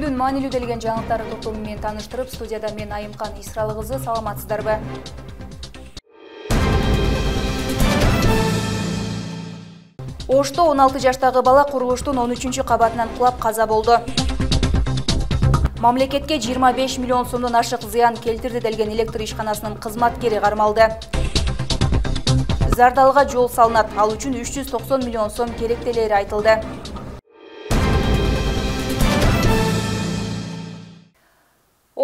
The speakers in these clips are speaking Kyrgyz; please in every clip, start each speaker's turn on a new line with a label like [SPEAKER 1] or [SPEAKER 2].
[SPEAKER 1] Күндүн маанилүү делген жаңылыктары топтому менен тааныштырып, студияда мен Айымкан Исралы кызы, саламатсыздарбы? Ошто 16 жаштагы бала курулуштун 13-кабатынан кулап каза болду. Мамлекетке 25 миллион сомдон ашык зыян келтирди делген электр ишканасынын кызматкери кармалды. Зардалга жол салынат, ал үчүн 390 миллион сом керектелери айтылды.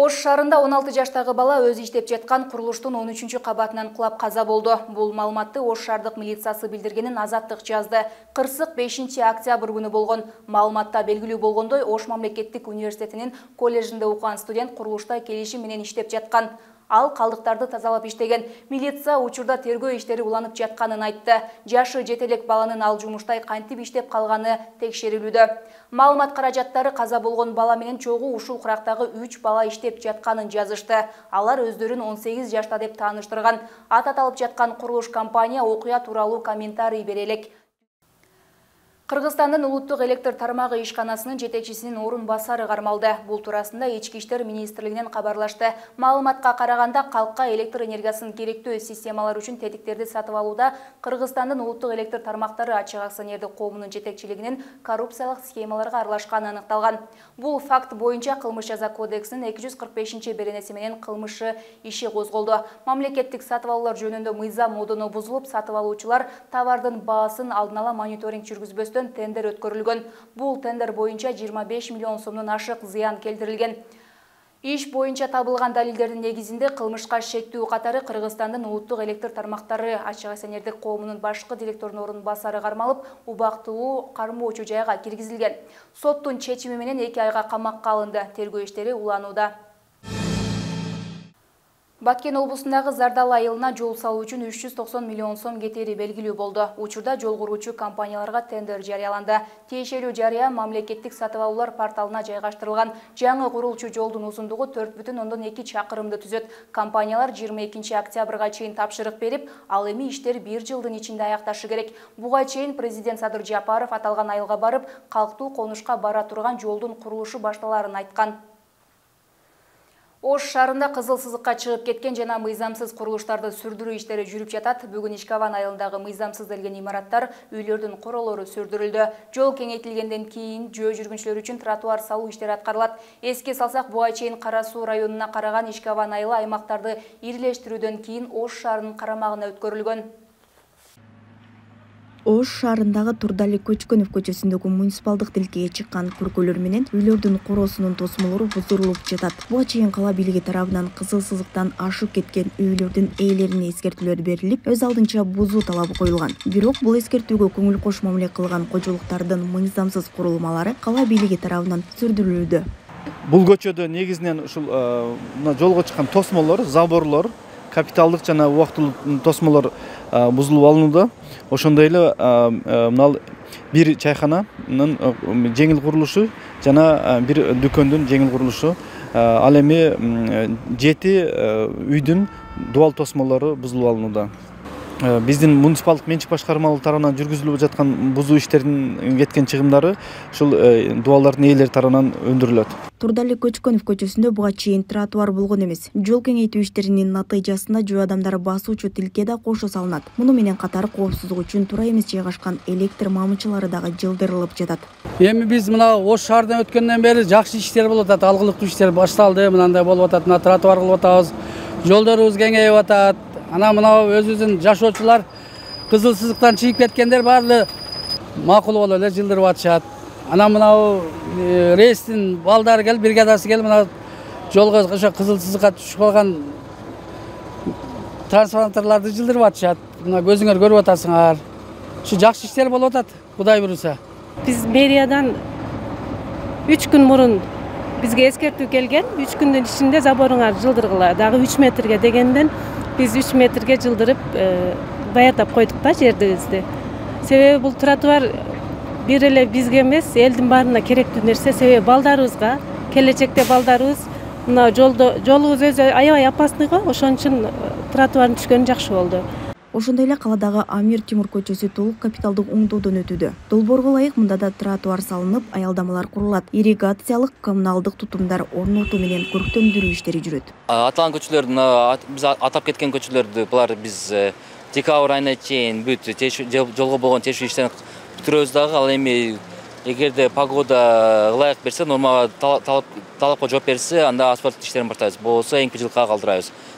[SPEAKER 1] Ош шаарында 16 жаштагы бала өзү иштеп жаткан курулуштун 13-кабатынан кулап каза болду. Бул маалыматты Ош шаардык милициясы билдиргенин Азаттык жазды. Кырсык 5-октябрь күнү болгон. Маалыматта белгилүү болгондой, Ош мамлекеттик университетинин коллежинде окуган студент курулушта келишим менен иштеп жаткан. Ал калдыктарды тазалап иштеген. Милиция учурда тергөө иштери уланып жатканын айтты. Жашы жетелек баланын ал жумуштай кантип иштеп калганы текшерилүүдө. Маалымат каражаттары каза болгон бала менен чогуу ушул курактагы 3 бала иштеп жатканын жазышты. Алар өздөрүн 18 жашта деп тааныштырган. Ат аталып жаткан курулуш компания окуя тууралуу комментарий бере элек. Кыргызстандын улуттук электр тармагы ишканасынын жетекчисинин орун басары кармалды. Бул туурасында Ички иштер министрлигинен кабарлашты. Маалыматка караганда, калкка электр энергиясын керектүү системалар үчүн тетиктерди сатып алууда Кыргызстандын улуттук электр тармактары ачык акционердик коомунун жетекчилигинин коррупциялык схемаларга аралашканы аныкталган. Бул факт боюнча Кылмыш жаза кодексинин 245-беренеси менен кылмыш иши козголду. Мамлекеттик сатып алуулар жөнүндө мыйзам модуну бузулуп, сатып алуучулар товардын баасын алдын ала мониторинг жүргүзбөстөн тендер өткөрүлгөн. Бул тендер боюнча 25 миллион сомдон ашык зыян келтирилген. Иш боюнча табылган далилдердин негизинде кылмышка шектүү катары Кыргызстандын улуттук электр тармактары ачык акционердик коомунун башкы директорунун орун басары кармалып, убактылуу кармоочу жайга киргизилген. Соттун чечими менен 2 айга камакка алынды. Тергөө иштери уланууда. Баткен облусундагы Зардал айылына жол салуу үчүн 390 миллион сом кетери белгилүү болду. Учурда жол куруучу компанияларга тендер жарыяланды. Тиешелүү жарыя мамлекеттик сатып алуулар порталына жайгаштырылган. Жаңы курулчу жолдун узундугу 4,2 чакырымды түзөт. Компаниялар 22 октябрга чейин тапшырык берип, ал эми иштер 1 жылдын ичинде аякташы керек. Буга чейин президент Садыр Жапаров аталган айылга барып, калктуу конушка бара турган жолдун курулушу башталарын айткан. Ош шаарында кызыл сызыкка чыгып кеткен жана мыйзамсыз курулуштарды сүрдүрүү иштери жүрүп жатат. Бүгүн Ишкаван айылындагы мыйзамсыз делген имараттар, үйлөрдүн королору сүрдүрүлдү. Жол кеңейтилгенден кийин жөө жүргүнчүлөр үчүн тротуар салуу иштери аткарылат. Эске салсак, буга чейин Кара Суу районуна караган Ишкаван айылы аймактарды ирилештирүүдөн кийин Ош шаарынын карамагына өткөрүлгөн.
[SPEAKER 2] Ош шаарындагы Турдали Көчкөнов көчөсүндөгү муниципалдык тилкеге чыккан күркөлөр менен үйлөрдүн короосунун тосмолору бузулуп жатат. Буга чейин кала бийлиги тарабынан кызыл сызыктан ашып кеткен үйлөрдүн ээлерине эскертүүлөр берилип, өз алдынча бузуу талабы коюлган. Бирок бул эскертүүгө көңүл кош мамиле кылган кожолуктардын мыйзамсыз курулмалары кала бийлиги тарабынан сүрдүрүлүүдө.
[SPEAKER 3] Бул көчөдө негизинен ушул жолго чыккан тосмолор, заборлор, капиталдык жана убактылуу тосмолор бузулуп алынууда. Ошондой эле мына бир чайкананын жеңил курулушу жана бир дүкөндүн жеңил курулушу, ал эми 7 үйдүн дуал тосмолору бузулуп алынууда. Биздин муниципалдык менчик башкармалыгы тарабынан жүргүзүлүп жаткан бузуу иштеринин кеткен чыгымдары ушул дуалдардын ээлери тарабынан өндүрүлөт.
[SPEAKER 2] Турдали Көчкөнов көчөсүндө буга чейин тротуар болгон эмес. Жол кеңейтүү иштеринин натыйжасында жөө адамдар басуучу тилке да кошо салынат. Муну менен катар коопсуздук үчүн туура эмес жайгашкан электр мамычылары дагы жылдырылып жатат.
[SPEAKER 4] Эми биз мына Ош шаардан өткөндөн бери жакшы иштер болуп атат, алгылыктуу иштер башталды. Мынандай болуп атат, мына тротуар кылып атабыз, жолдорубуз кеңейип атат. Ана мына өзүбүздүн жашоочулар кызыл сызыктан чыгып кеткендер баары макул болуп эле жылдырып атышат. Ана мына рейстин балдары келип, бригадасы келип, мына жолго ошо кызыл сызыкка түшүп калган трансформаторлорду жылдырып атышат. Мына көзүңөр көрүп атасыңар. Ушу жакшы иштер болуп атат, Кудай буйруса.
[SPEAKER 5] Биз мэриядан 3 күн мурун бизге эскертүү келген. 3 күндүн ичинде заборуңар жылдыргыла. Дагы 3 метрге дегенден биз 3 метрге жылдырып даярдап койдук да жерибизди. Себеби бул тротуар бир эле бизге эмес, элдин баарына керектүү нерсе. Себеби балдарыбызга, келечекте балдарыбыз мына жолубуз өзү аябай опасный го, ошон үчүн тротуардын түшкөнү жакшы болду.
[SPEAKER 2] Ошондой эле каладагы Амир Тимур көчөсү толук капиталдык оңдоодон өтүүдө. Долбоорго ылайык мында да тротуар салынып, аялдамалар курулат. Ирригациялык, коммуналдык тутумдар орнотуу менен көрктөндүрүү иштери жүрөт.
[SPEAKER 6] Аталган көчөлөрдүн биз атап кеткен көчөлөрдү булар биз декабрь айына чейин бүт жолго болгон тешүү иштерин бүтүрөбүз дагы. Ал эми эгерде погода ылайык берсе, нормага талапка жооп берсе, анда асфальт иштерин баштайбыз. Болбосо эңки жылга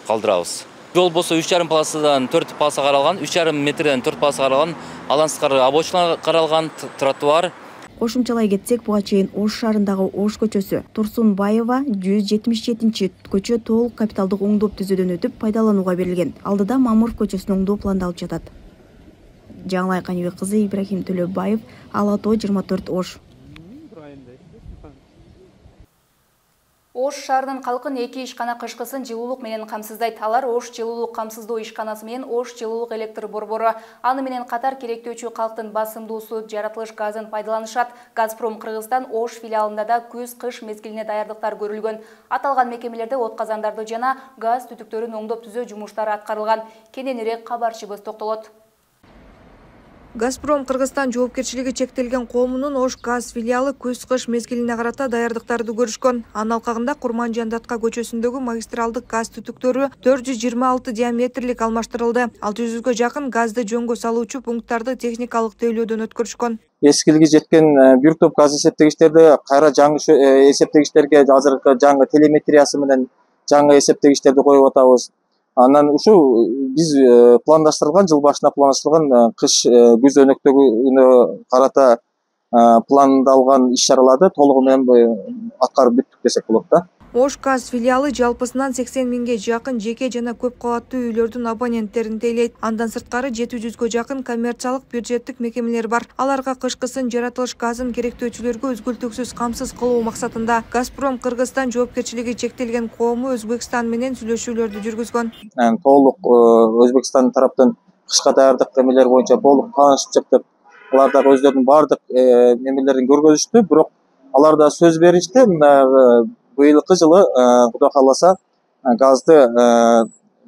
[SPEAKER 6] калтырабыз. Жол болсо 3,5 полосадан 4 полоса каралган, 3,5 метрден 4 полоса каралган, андан сырткары обочина каралган, тротуар.
[SPEAKER 2] Кошумчалай кетсек, буга чейин Ош шаарындагы Ош көчөсү, Турсунбаева 177-көчө толук капиталдык оңдоп түзүүдөн өтүп, пайдаланууга берилген. Алдыда Мамуров көчөсүн оңдоо пландалып жатат. Жаңылай Каныбек кызы, Ибрахим Төлөбаев, Ала Тоо 24 Ош.
[SPEAKER 1] Ош шаарынын калкын 2 ишкана кышкысын жылуулук менен камсыздайт. Алар Ош жылуулук камсыздоо ишканасы менен Ош жылуулук электр борбору. Аны менен катар керектөөчү калктын басымдуу суу жаратылыш газын пайдаланышат. Газпром Кыргызстан Ош филиалында да күз-кыш мезгилине даярдыктар көрүлгөн. Аталган мекемелерде отказандарды жана газ түтүктөрүн оңдоп түзөө жумуштары аткарылган. Кененирээк кабарчыбыз токтолот.
[SPEAKER 7] Газпром Кыргызстан жоопкерчилиги чектелген коомунун Ош газ филиалы күз-кыш мезгилине карата даярдыктарды көрүшкөн. Анын алкагында Курманжандатка көчөсүндөгү магистралдык газ түтүктөрү 426 диаметрлик алмаштырылды. 600гө жакын газды жөнгө салуучу пункттарды техникалык тейлөөдөн өткөрүшкөн.
[SPEAKER 8] Ескилиги жеткен бир топ газ эсептегичтерди кайра жаңы эсептегичтерге азыркы жаңы телеметриясы менен жаңы эсептегичтерди коюп атабыз. Анан ушул биз пландаштырылган, жыл башына пландаштырылган кыш күз өнөктөгүнө карата пландалган иш-чараларды толугу менен аткарып бүттүк десек болот да.
[SPEAKER 7] Ош газ филиалы жалпысынан 80 миңге жакын жеке жана көп кабаттуу үйлөрдүн абоненттерин тейлейт. Андан сырткары 700гө жакын коммерциялык бюджеттик мекемелер бар. Аларга кышкысын жаратылыш газын керектөөчүлөргө үзгүлтүксүз камсыз кылуу максатында Газпром Кыргызстан жоопкерчилиги чектелген коому Өзбекстан менен сүйлөшүүлөрдү жүргүзгөн.
[SPEAKER 8] Толук Өзбекстан тараптан кышка даярдык эмелери боюнча толук таанышып чыктык. Алар да өздөрүнүн бардык эмелерин көргөзүштү, бирок алар да сөз беришти. Быйылкы жылы Кудай кааласа газды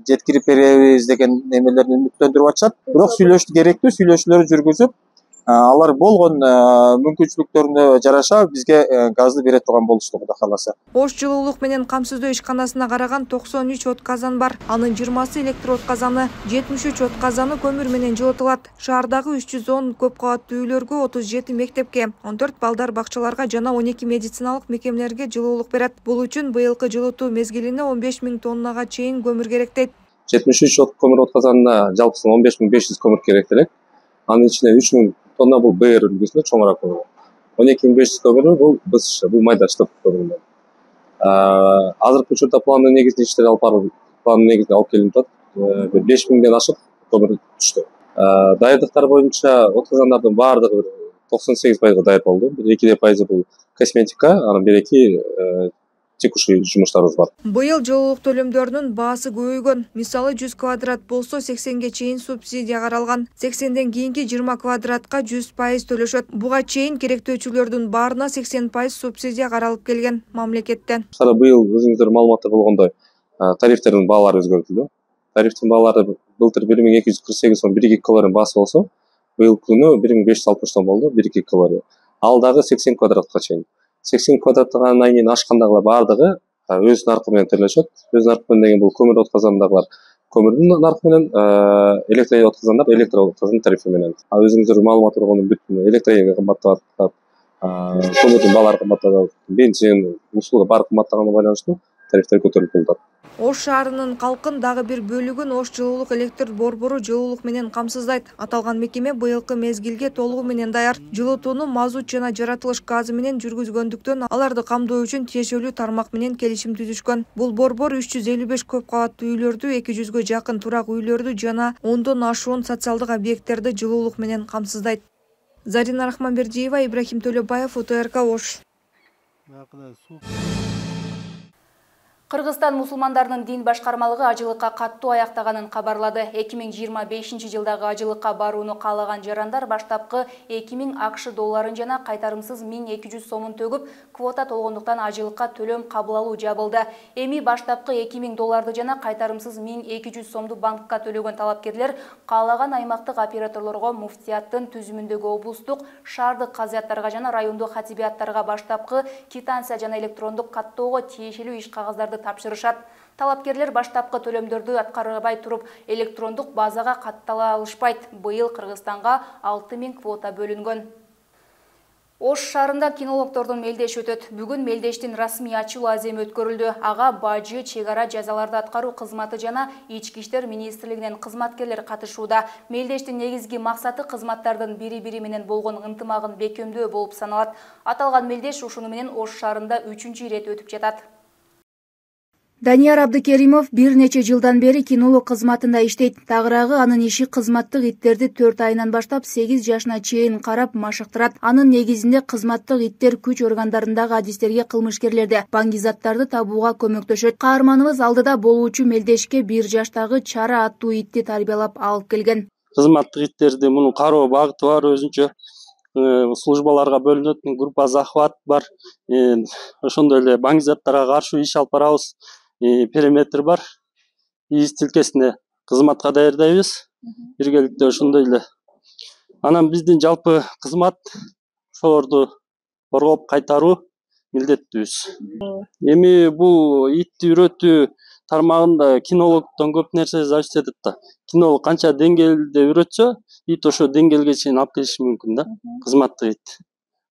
[SPEAKER 8] жеткирип беребиз деген эмелерин үмүттөндүрүп атышат. Бирок керектүү сүйлөшүүлөрдү жүргүзүп, алар болгон мүмкүнчүлүктөрүнө жараша бизге газды бере турган болушту, Кудай кааласа.
[SPEAKER 7] Ош жылуулук менен камсыздоо ишканасына караган 93 от казан бар. Анын 20сы электр от казаны, 73 от казаны көмүр менен жылытылат. Шаардагы 310 көп кабаттуу үйлөргө, 37 мектепке, 14 балдар бакчаларга жана 12 медициналык мекемелерге жылуулук берет. Бул үчүн быйылкы жылытуу мезгилине 15 миң тоннага чейин көмүр керектейт.
[SPEAKER 9] 73 от көмүр от казанына жалпысынан 15.500 көмүр керектелек. Анын ичинде 3 миң тонна бул БР үлгүсүндө чоңураак көмүр. 12.500 көмүрү бул БСШ, бул майда штаб көмүрү. Азыркы учурда пландын негизинде иштер алып барылып, пландын негизинде алып келинип атат. 5 миңден ашык көмүр түштү. Даярдыктар боюнча от казандардын баардыгы 98% даяр болду. 2% бул косметика, анан 2 текущий жумуштарыбыз бар.
[SPEAKER 7] Быйыл жылуулук төлөмдөрүнүн баасы көбөйгөн. Мисалы 100 квадрат болсо 80ге чейин субсидия каралган. 80ден кийинки 20 квадратка 100% төлөшөт. Буга чейин керектөөчүлөрдүн баарына 80% субсидия каралып келген мамлекеттен.
[SPEAKER 9] Быйыл өзүңүздөр маалыматта болгондой тарифтердин баалары өзгөртүлдү. Тарифтин баалары былтыр 1248 сом 1 киловатт баасы болсо, быйыл күнү 1560 сом болду 1 киловатт. Ал дагы 80 квадратка чейин. 80 квадраттан айнен ашкандагылар баардыгы өз наркы менен төлөшөт. Өз наркы менен деген бул көмүр от казандагылар көмүрдүн наркы менен, электр от казандар электр от казан тарифи менен. Өзүңүздөр маалымат болгондой бүт электр энергия кымбаттап, көмүрдүн баалары кымбаттап, бензин, услуга баары кымбаттаганына байланыштуу тарифтер көтөрүлүп келатат.
[SPEAKER 7] Ош шаарынын калкын дагы бир бөлүгүн Ош жылуулук электр борбору жылуулук менен камсыздайт. Аталган мекеме быйылкы мезгилге толугу менен даяр. Жылытууну мазут жана жаратылыш газы менен жүргүзгөндүктөн аларды камдоо үчүн тиешелүү тармак менен келишим түзүшкөн. Бул борбор 355 көп кабаттуу үйлөрдү, 200гө жакын турак үйлөрдү жана 10дон ашуун социалдык объекттерди жылуулук менен камсыздайт. Зарина Рахманбердиева, Ибрахим Төлөбаев, УТРК Ош.
[SPEAKER 1] Кыргызстан мусулмандарынын дин башкармалыгы ажылыкка каттуу аяктаганын кабарлады. 2025 жылдагы ажылыкка барууну каалаган жарандар баштапкы 2000 АКШ долларын жана кайтарымсыз 1200 сомун төгүп, квота толгондуктан ажылыкка төлөм кабыл алуу жабылды. Эми баштапкы 2000 долларды жана кайтарымсыз 1200 сомду банкка төлөгөн талапкерлер каалаган аймактык операторлорго муфтияттын түзүмүндөгү облустук, шаардык казыяттарга жана райондук хатибияттарга баштапкы квитанция жана электрондук каттоого тиешелүү иш кагаздарды тапшырышат. Талапкерлер баштапкы төлөмдөрдү аткарбай туруп электрондук базага каттала алышпайт. Быйыл Кыргызстанга 6000 квота бөлүнгөн. Ош шаарында кинологдордун мелдеши өтөт. Бүгүн мелдештин расмий ачуу аземи өткөрүлдү. Ага бажы, чек-ара жазаларды аткаруу кызматы жана Ички иштер министрлигинен кызматкерлер катышууда. Мелдештин негизги максаты кызматтардын бири-бири менен болгон ынтымагын бекемдөө болуп саналат. Аталган мелдеш ушуну менен Ош шаарында 3-чү ирет өтүп жатат. Данияр Абдыкеримов бир нече жылдан бери кинолог кызматында иштейт. Тагыраагы анын иши кызматтык иттерди 4 айынан баштап 8 жашына чейин карап машыктырат. Анын негизинде кызматтык иттер күч органдарындагы адистерге кылмышкерлерди, баңгизаттарды табууга көмөктөшөт. Каарманыбыз алдыда болуучу мелдешке 1 жаштагы Чара аттуу итти тарбиялап алып келген.
[SPEAKER 10] Кызматтык иттерди мунун кароо багыты бар, өзүнчө службаларга бөлүнөт, группа захват бар. Ошондой эле баңгизаттарга каршы иш алып барабыз. Периметр бар. Из тилкесине кызматка даярдайбыз. Биргеликте ошондой эле. Анан биздин жалпы кызмат ошолорду коргоп кайтаруу милдеттүүбүз. Эми бул итти үйрөтүү тармагында кинологдон көп нерсе зависит этет да. Кинолог канча деңгээлде үйрөтсө, ит ошо деңгээлге чейин алып келиши мүмкүн да, кызматтык ит.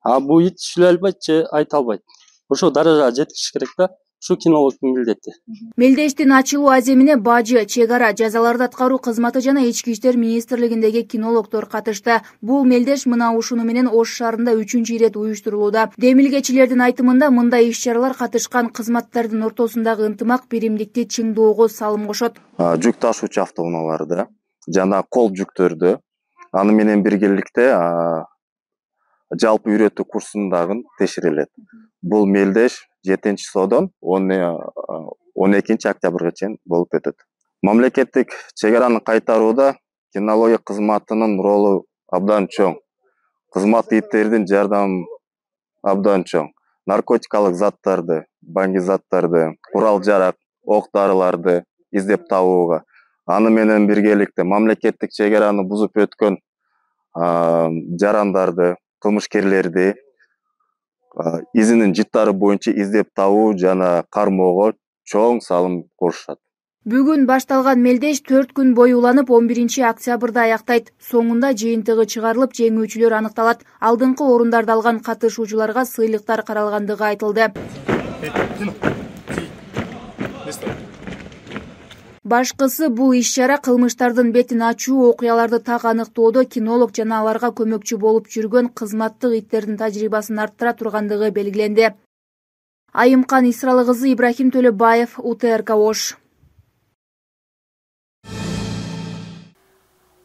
[SPEAKER 10] А бул ит сүйлөй албайт же айта албайт. Ошо даражага жетиш керек да. Шу кинологдун милдети.
[SPEAKER 1] Мелдештин ачылуу аземине бажы, чек-ара, жазаларды аткаруу кызматы жана Ички иштер министрлигиндеги кинологдор катышты. Бул мелдеш мына ушуну менен Ош шаарында 3-чү ирет уюштурулууда. Демилгечилердин айтымында мындай иш-чаралар катышкан кызматтардын ортосундагы ынтымак биримдикти чыңдоого салым кошот.
[SPEAKER 11] Жүк ташуучу автоунааларды жана кол жүктөрдү аны менен биргеликте жалпы үйрөтүү курсундагы текшерилет. Бул мелдеш 7-содон 12 октябрга чейин болуп өтөт. Мамлекеттик чек-араны кайтарууда кинология кызматынын ролу абдан чоң. Кызмат иттердин жардамы абдан чоң. Наркотикалык заттарды, баңгизаттарды, курал-жарак, ок-дарыларды издеп табууга, аны менен биргеликте мамлекеттик чек-араны бузуп өткөн жарандарды, кылмышкерлерди изинин жыттары боюнча издеп табуу жана кармоого чоң салым кошушат.
[SPEAKER 1] Бүгүн башталган мелдеш 4 күн бою уланып 11 октябрда аяктайт. Соңунда жыйынтыгы чыгарылып, жеңүүчүлөр аныкталат. Алдыңкы орундарды алган катышуучуларга сыйлыктар каралгандыгы айтылды. Башкысы бул иш-чара кылмыштардын бетин ачуу, окуяларды так аныктоодо кинолог жана аларга көмөкчү болуп жүргөн кызматтык иттердин тажрыйбасын арттыра тургандыгы белгиленди. Айымкан Исралы кызы, Ибрахим Төлөбаев, УТРК Ош.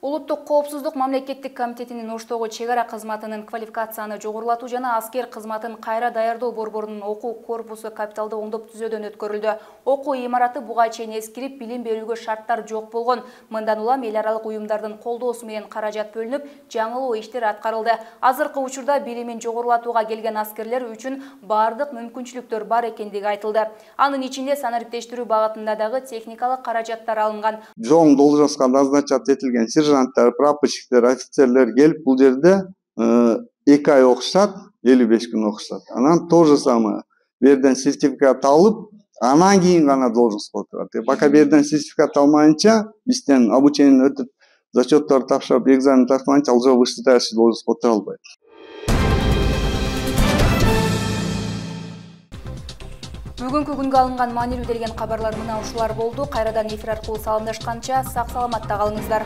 [SPEAKER 1] Улуттук коопсуздук мамлекеттик комитетинин Оштогу чек-ара кызматынын квалификацияны жогорулатуу жана аскер кызматын кайра даярдоо борборунун окуу корпусу капиталдык оңдоп түзөөдөн өткөрүлдү. Окуу имараты буга чейин эскирип, билим берүүгө шарттар жок болгон. Мындан улам эл аралык уюмдардын колдоосу менен каражат бөлүнүп, жаңылоо иштери аткарылды. Азыркы учурда билимин жогорулатууга келген аскерлер үчүн баардык мүмкүнчүлүктөр бар экендиги айтылды. Анын ичинде санариптештирүү багытында дагы техникалык каражаттар алынган.
[SPEAKER 12] Жоң должностька назначат этилген сержанттар, прапорщиктер, офицерлер келип бул жерде 2 ай окушат, 55 күн окушат. Анан то же самое. Берден сертификат алып, анан кийин гана должностька отурат. Пока берден сертификат алмайынча, бизден обучение өтүп, зачеттор тапшырып, экзамен тапшырганча уже вышестоящий должностька отура албайт.
[SPEAKER 1] Бүгүнкү күнгө алынган маанилүү делген кабарлар мына ушулар болду. Кайрадан эфир аркылуу саламдашканча сак саламатта калыңыздар.